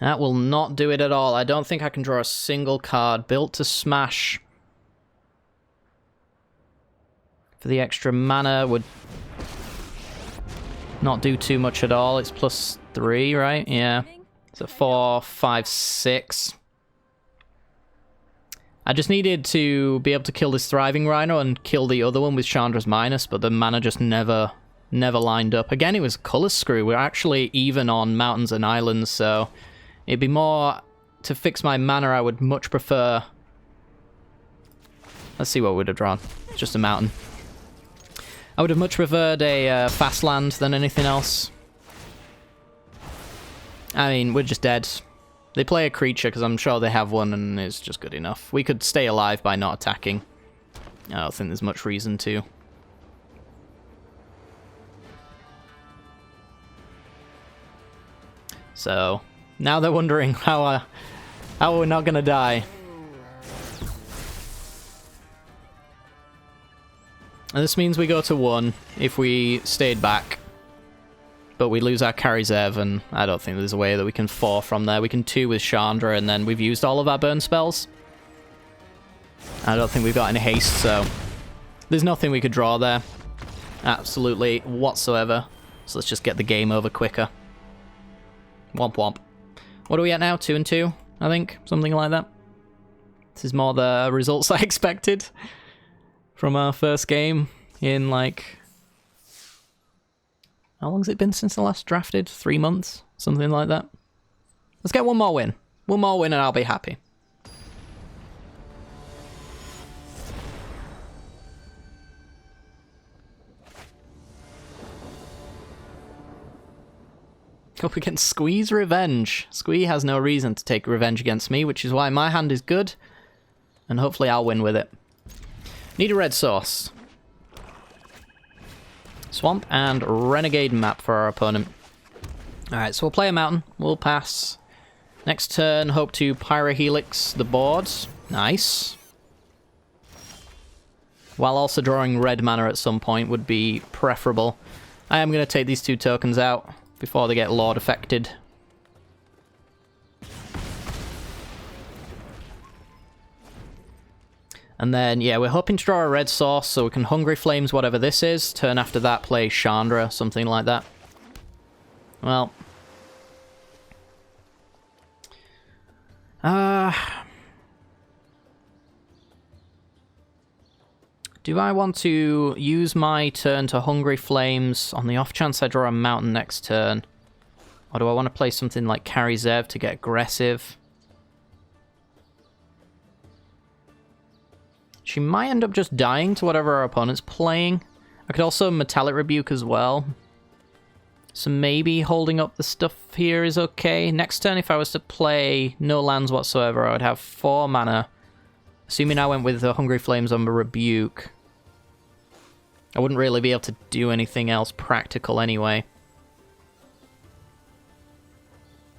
That will not do it at all. I don't think I can draw a single card. Built to smash. For the extra mana would not do too much at all. It's +3, right? Yeah. So 4, 5, 6. I just needed to be able to kill this Thriving Rhino and kill the other one with Chandra's Minus, but the mana just never lined up. Again, it was color screw. We're actually even on mountains and islands, so it'd be more to fix my mana. I would much prefer. Let's see what we would have drawn. Just a mountain. I would have much preferred a fast land than anything else. I mean, we're just dead. They play a creature because I'm sure they have one and it's just good enough. We could stay alive by not attacking. I don't think there's much reason to. So, now they're wondering how we're not gonna die. And this means we go to 1 if we stayed back. But we lose our Karizev, and I don't think there's a way that we can 4 from there. We can 2 with Chandra, and then we've used all of our burn spells. I don't think we've got any haste, so there's nothing we could draw there. Absolutely whatsoever. So let's just get the game over quicker. Womp womp. What are we at now? 2 and 2, I think? Something like that. This is more the results I expected from our first game in, like... How long has it been since the last drafted? 3 months? Something like that. Let's get one more win. One more win and I'll be happy. Up against Squee's Revenge. Squee has no reason to take revenge against me, which is why my hand is good. And hopefully I'll win with it. Need a red source. Swamp and Renegade map for our opponent. Alright, so we'll play a mountain. We'll pass. Next turn, hope to Pyrohelix the board. Nice. While also drawing red mana at some point would be preferable. I am going to take these 2 tokens out before they get Lord affected. And then, yeah, we're hoping to draw a red source so we can Hungry Flames whatever this is. Turn after that, play Chandra, something like that. Well. Do I want to use my turn to Hungry Flames on the off chance I draw a mountain next turn? Or do I want to play something like Karizev to get aggressive? She might end up just dying to whatever our opponent's playing. I could also Metallic Rebuke as well. So maybe holding up the stuff here is okay. Next turn, if I was to play no lands whatsoever, I would have 4 mana. Assuming I went with the Hungry Flames on the Rebuke. I wouldn't really be able to do anything else practical anyway.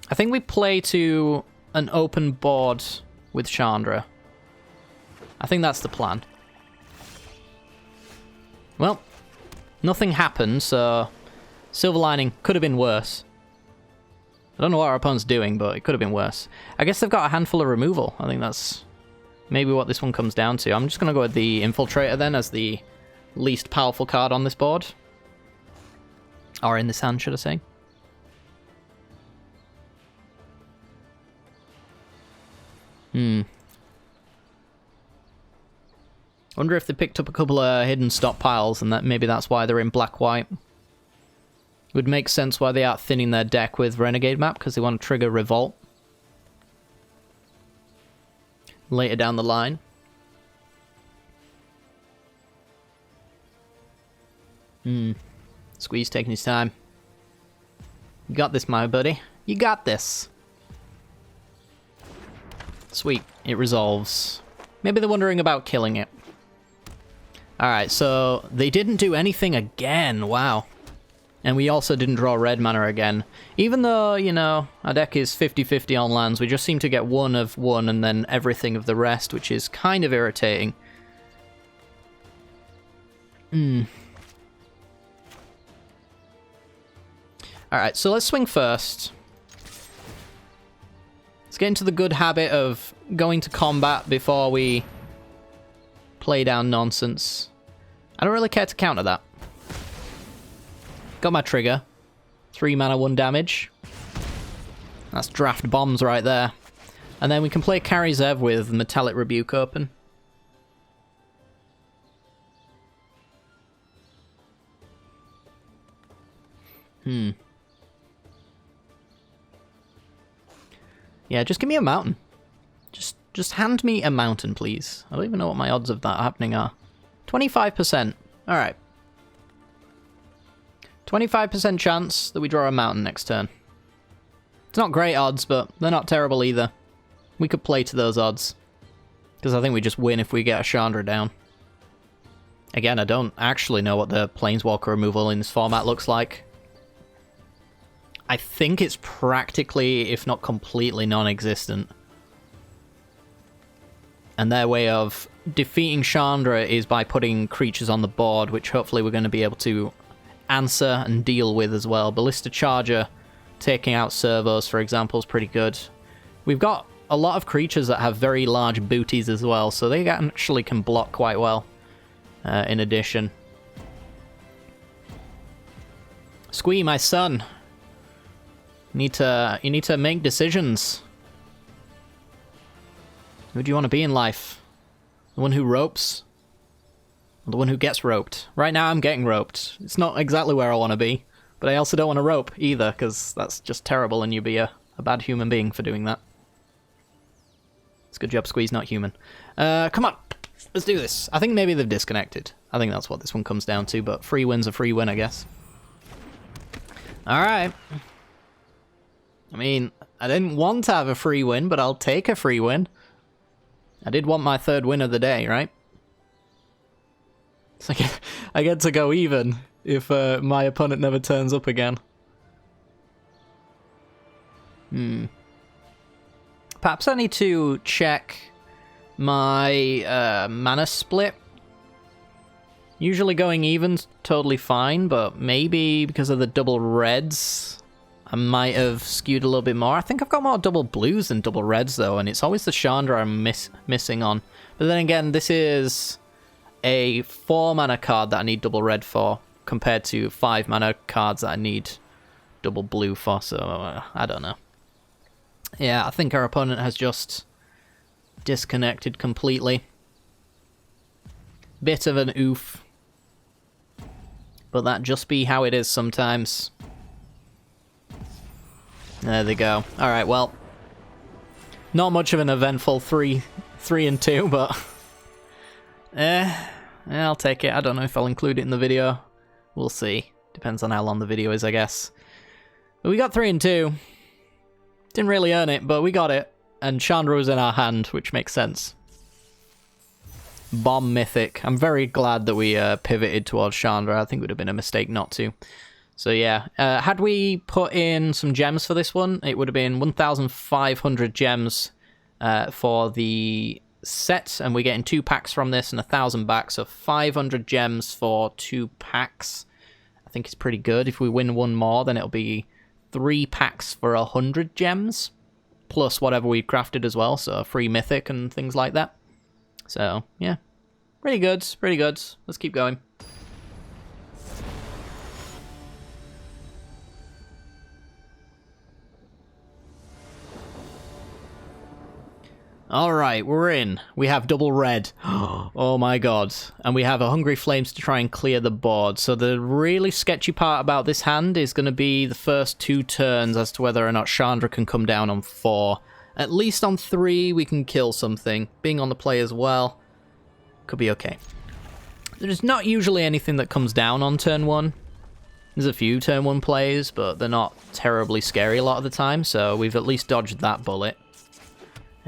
I think we play to an open board with Chandra. I think that's the plan. Well, nothing happened, so silver lining could have been worse. I don't know what our opponent's doing, but it could have been worse. I guess they've got a handful of removal. I think that's maybe what this one comes down to. I'm just going to go with the Infiltrator then as the least powerful card on this board. Or in this hand, should I say. Wonder if they picked up a couple of hidden stockpiles and that maybe that's why they're in black-white. It would make sense why they are thinning their deck with Renegade map, because they want to trigger Revolt later down the line. Squeeze taking his time. You got this, my buddy. You got this. Sweet. It resolves. Maybe they're wondering about killing it. Alright, so they didn't do anything again. Wow. And we also didn't draw red mana again. Even though, you know, our deck is 50-50 on lands, we just seem to get one of one and then everything of the rest, which is kind of irritating. Alright, so let's swing first. Let's get into the good habit of going to combat before we play down nonsense. I don't really care to counter that. Got my trigger. 3 mana, 1 damage. That's draft bombs right there. And then we can play Carry Zev with Metallic Rebuke open. Yeah, just give me a mountain. Just hand me a mountain, please. I don't even know what my odds of that happening are. 25%. Alright. 25% chance that we draw a mountain next turn. It's not great odds, but they're not terrible either. We could play to those odds. Because I think we just win if we get a Chandra down. Again, I don't actually know what the Planeswalker removal in this format looks like. I think it's practically, if not completely, non-existent. And their way of defeating Chandra is by putting creatures on the board, which hopefully we're going to be able to answer and deal with as well. Ballista Charger, taking out servos, for example, is pretty good. We've got a lot of creatures that have very large booties as well, so they actually can block quite well, in addition. Squee, my son. You need to make decisions. Who do you want to be in life? The one who ropes? Or the one who gets roped? Right now I'm getting roped. It's not exactly where I want to be, but I also don't want to rope either, because that's just terrible and you'd be a bad human being for doing that. It's a good job Squeeze, not human. Come on, let's do this. I think maybe they've disconnected. I think that's what this one comes down to, but free win's a free win, I guess. Alright. I mean, I didn't want to have a free win, but I'll take a free win. I did want my 3rd win of the day, right? So I get to go even if my opponent never turns up again. Perhaps I need to check my mana split. Usually going even's totally fine, but maybe because of the double reds, I might have skewed a little bit more. I think I've got more double blues than double reds, though, and it's always the Chandra I'm missing on. But then again, this is a 4-mana card that I need double red for, compared to 5-mana cards that I need double blue for, so I don't know. Yeah, I think our opponent has just disconnected completely. Bit of an oof. But that just be how it is sometimes. There they go. Alright, well. Not much of an eventful 3-2, but... I'll take it. I don't know if I'll include it in the video. We'll see. Depends on how long the video is, I guess. But we got 3-2. Didn't really earn it, but we got it. And Chandra was in our hand, which makes sense. Bomb Mythic. I'm very glad that we pivoted towards Chandra. I think it would have been a mistake not to. So yeah, had we put in some gems for this one, it would have been 1,500 gems for the set, and we're getting 2 packs from this and 1,000 back, so 500 gems for 2 packs. I think it's pretty good. If we win one more, then it'll be 3 packs for 100 gems, plus whatever we crafted as well, so free mythic and things like that. So yeah, pretty good, pretty good. Let's keep going. Alright, we're in. We have double red. Oh my god. And we have a Hungry Flames to try and clear the board. So the really sketchy part about this hand is going to be the first 2 turns as to whether or not Chandra can come down on 4. At least on 3 we can kill something. Being on the play as well could be okay. There's not usually anything that comes down on turn 1. There's a few turn 1 plays, but they're not terribly scary a lot of the time, so we've at least dodged that bullet.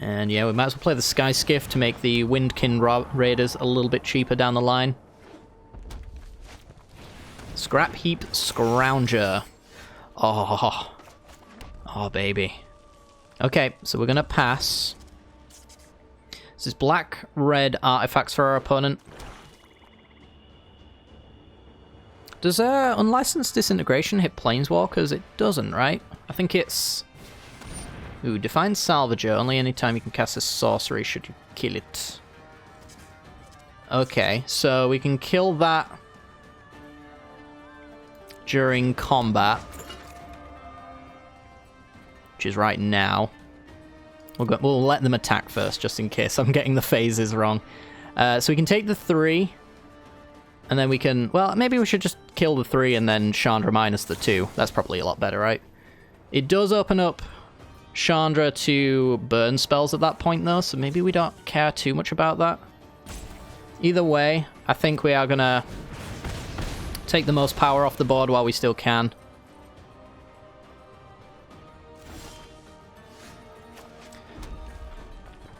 And yeah, we might as well play the Sky Skiff to make the Windkin Raiders a little bit cheaper down the line. Scrap Heap Scrounger. Oh. Oh, baby. Okay, so we're going to pass. This is black-red artifacts for our opponent. Does Unlicensed Disintegration hit Planeswalkers? It doesn't, right? I think it's... Ooh, Define Salvager. Only anytime you can cast a sorcery should you kill it. Okay, so we can kill that during combat. Which is right now. We'll let them attack first, just in case I'm getting the phases wrong. So we can take the 3. And then we can... Well, maybe we should just kill the 3 and then Chandra minus the 2. That's probably a lot better, right? It does open up Chandra to burn spells at that point, though, so maybe we don't care too much about that. Either way, I think we are going to take the most power off the board while we still can.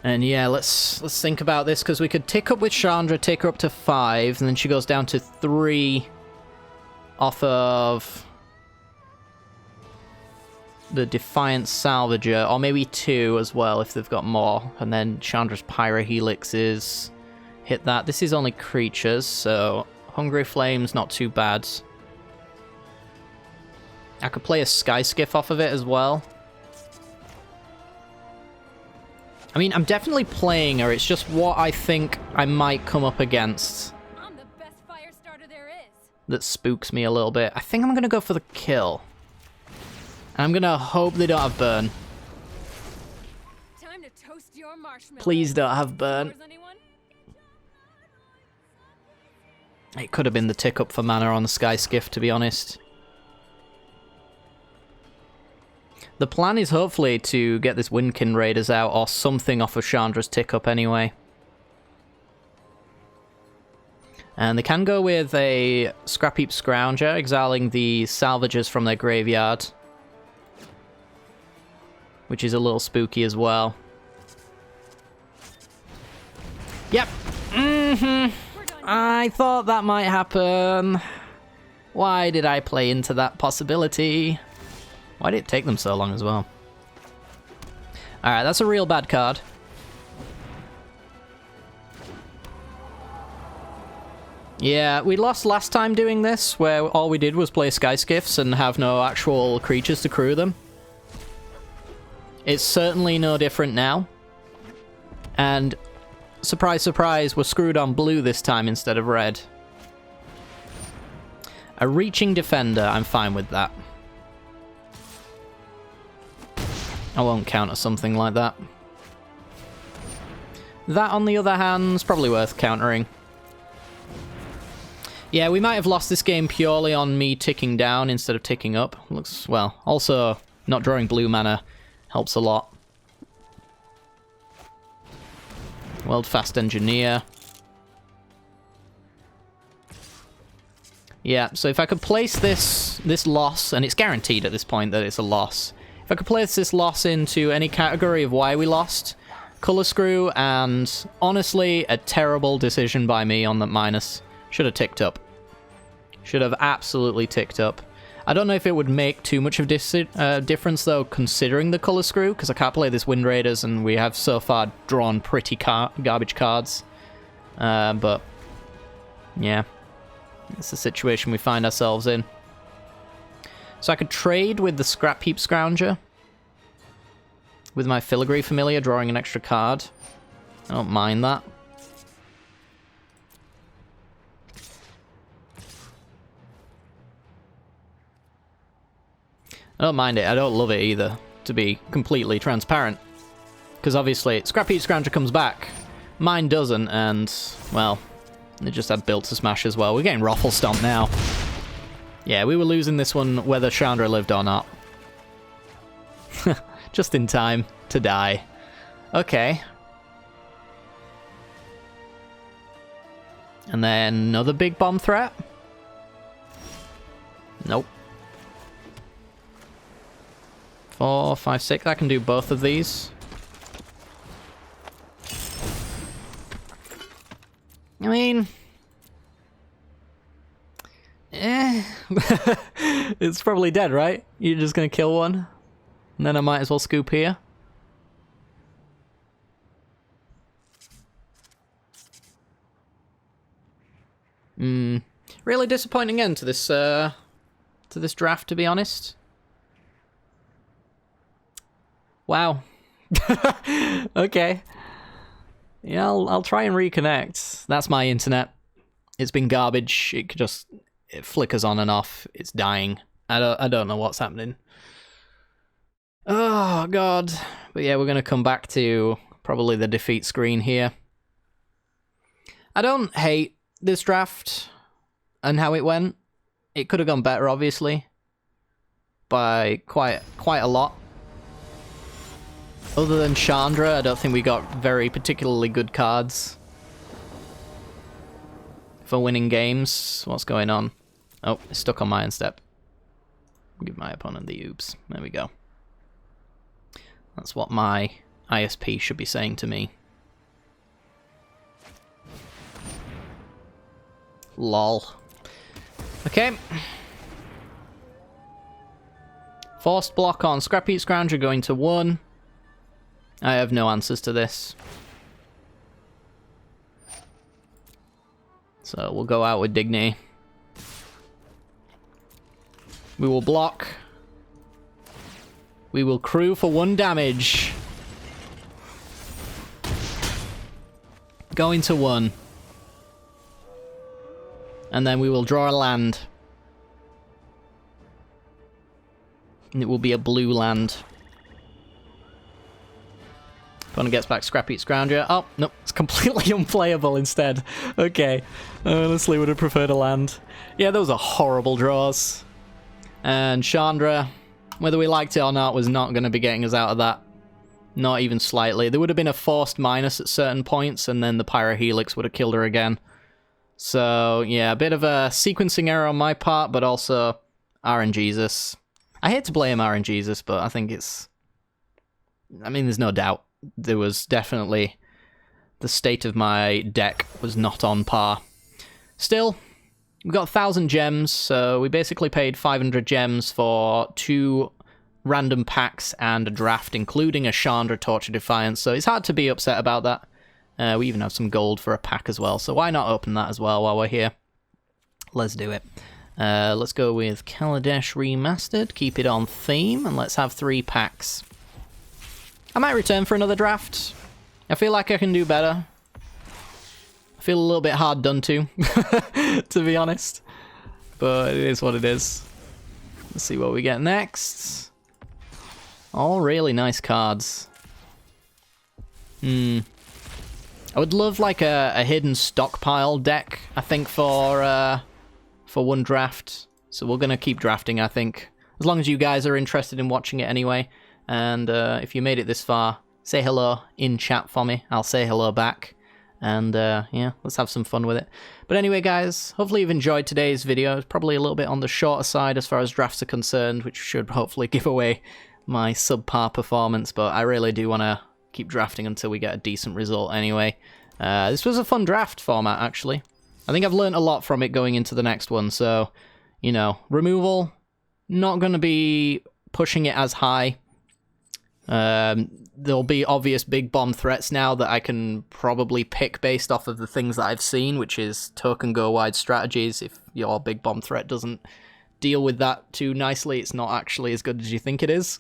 And yeah, let's think about this, because we could tick up with Chandra, take her up to 5, and then she goes down to 3 off of the Defiant Salvager, or maybe 2 as well if they've got more. And then Chandra's Pyrohelix is hit that. This is only creatures, so Hungry Flame's not too bad. I could play a Sky Skiff off of it as well. I mean, I'm definitely playing her, it's just what I think I might come up against. I'm the best fire starter there is. That spooks me a little bit. I think I'm going to go for the kill. I'm going to hope they don't have burn. Time to toast your marshmallow. Please don't have burn. It could have been the tick up for mana on the Sky Skiff, to be honest. The plan is hopefully to get this Windkin Raiders out or something off of Chandra's tick up anyway. And they can go with a Scrap Heap Scrounger, exiling the Salvagers from their graveyard. Which is a little spooky as well. Yep. I thought that might happen. Why did I play into that possibility? Why did it take them so long as well? Alright, that's a real bad card. Yeah, we lost last time doing this, where all we did was play Sky Skiffs and have no actual creatures to crew them. It's certainly no different now. And, surprise, surprise, we're screwed on blue this time instead of red. A Reaching Defender, I'm fine with that. I won't counter something like that. That, on the other hand, is probably worth countering. Yeah, we might have lost this game purely on me ticking down instead of ticking up. Looks, well, also, not drawing blue mana helps a lot. World Fast Engineer. Yeah, so if I could place this loss, and it's guaranteed at this point that it's a loss. If I could place this loss into any category of why we lost, Color Screw, and honestly, a terrible decision by me on the minus. Should have ticked up. Should have absolutely ticked up. I don't know if it would make too much of difference, though, considering the Color Screw, because I can't play this Wind Raiders, and we have so far drawn pretty garbage cards. But, yeah. It's the situation we find ourselves in. So I could trade with the Scrap Heap Scrounger. With my Filigree Familiar, drawing an extra card. I don't mind that. I don't mind it. I don't love it either, to be completely transparent. Because obviously, Scrappy Scrounger comes back. Mine doesn't, and, well, they just had Built to Smash as well. We're getting Raffle Stomp now. Yeah, we were losing this one whether Chandra lived or not. Just in time to die. Okay. And then another big bomb threat. Nope. 4, 5, 6. I can do both of these. I mean... It's probably dead, right? You're just gonna kill one? And then I might as well scoop here. Really disappointing end to this draft, to be honest. Wow. Okay. Yeah, I'll try and reconnect. That's my internet. It's been garbage. It flickers on and off. It's dying. I don't know what's happening. Oh god. But yeah, we're gonna come back to probably the defeat screen here. I don't hate this draft and how it went. It could have gone better, obviously, by quite a lot. Other than Chandra, I don't think we got very particularly good cards for winning games. What's going on? Oh, it's stuck on my end step. Give my opponent the oops. There we go. That's what my ISP should be saying to me. Lol. Okay. Forced block on Scrappy Scrounger going to 1. I have no answers to this. So we'll go out with dignity. We will block. We will crew for 1 damage. Going to 1. And then we will draw a land. And it will be a blue land. Opponent gets back Scrappy Scrounger. Oh, no, it's completely unplayable instead. Okay, honestly would have preferred a land. Yeah, those are horrible draws. And Chandra, whether we liked it or not, was not going to be getting us out of that. Not even slightly. There would have been a forced minus at certain points, and then the Pyrohelix would have killed her again. So, yeah, a bit of a sequencing error on my part, but also RNGesus. I hate to blame RNGesus, but I think it's... I mean, there's no doubt. There was definitely... The state of my deck was not on par. Still, we got 1,000 gems, so we basically paid 500 gems for 2 random packs and a draft, including a Chandra Torture Defiance, so it's hard to be upset about that. We even have some gold for a pack as well, so why not open that as well while we're here? Let's do it. Let's go with Kaladesh Remastered, keep it on theme, and let's have 3 packs. I might return for another draft. I feel like I can do better. I feel a little bit hard done to, to be honest. But it is what it is. Let's see what we get next. All really nice cards. I would love like a hidden stockpile deck, I think, for 1 draft. So we're going to keep drafting, I think. As long as you guys are interested in watching it anyway. And if you made it this far, say hello in chat for me. I'll say hello back. And yeah, let's have some fun with it. But anyway, guys, hopefully you've enjoyed today's video. It's probably a little bit on the shorter side as far as drafts are concerned, which should hopefully give away my subpar performance. But I really do want to keep drafting until we get a decent result anyway. This was a fun draft format, actually. I think I've learned a lot from it going into the next one. So, you know, removal, not going to be pushing it as high. There'll be obvious big bomb threats now that I can probably pick based off of the things that I've seen, which is token go wide strategies. If your big bomb threat doesn't deal with that too nicely, it's not actually as good as you think it is.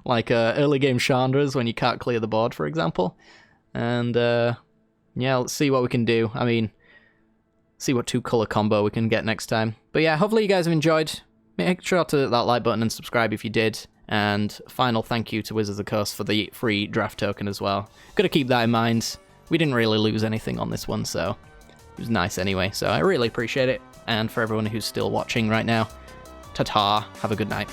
Like early game Chandras when you can't clear the board, for example. And yeah, let's see what we can do. I mean, see what 2-color combo we can get next time. But yeah, hopefully you guys have enjoyed. Make sure to hit that like button and subscribe if you did. And final thank you to Wizards of the Coast for the free draft token as well. Gotta keep that in mind. We didn't really lose anything on this one, so it was nice anyway. So I really appreciate it. And for everyone who's still watching right now, ta-ta, have a good night.